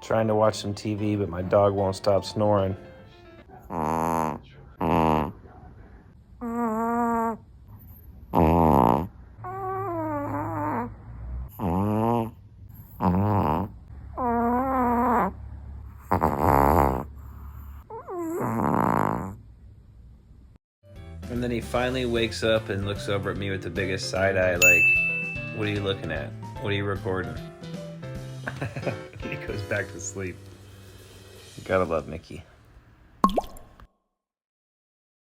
Trying to watch some TV, but my dog won't stop snoring. And then he finally wakes up and looks over at me with the biggest side eye like, what are you looking at? What are you recording? He goes back to sleep. Gotta love Mickey.